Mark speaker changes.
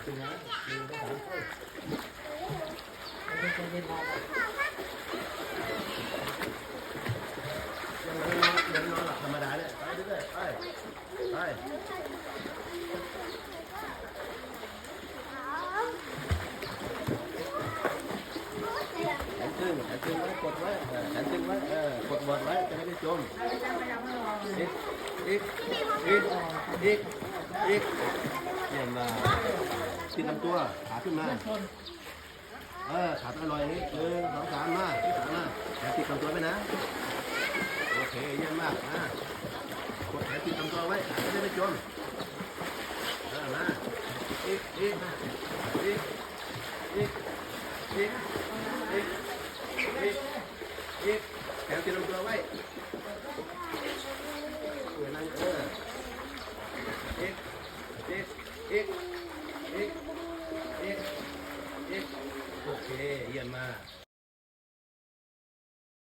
Speaker 1: ขึ้นนะขึ้นได้
Speaker 2: ใจเย็นๆรอ
Speaker 1: ยังนอนหลับธรรมดาเนี่ยไปเรื่อยๆไปแขนตึงไว้กดไว้แขนตึงไว้กดบอดไว้จะไม่ได้จมอีกเนี่ยมาติดลำตัวขาขึ้นมาขาต้องลอยอย่างนี้1 2 3มาที่ขามาแขนติดลำตัวไว้นะโอเคเยี่ยมมากนะกดแขนติดลำตัวไว้ขาจะไม่จมมาอีกแขนติดลำตัวไว้นั่งอีกโอเคเยี่ยมมาก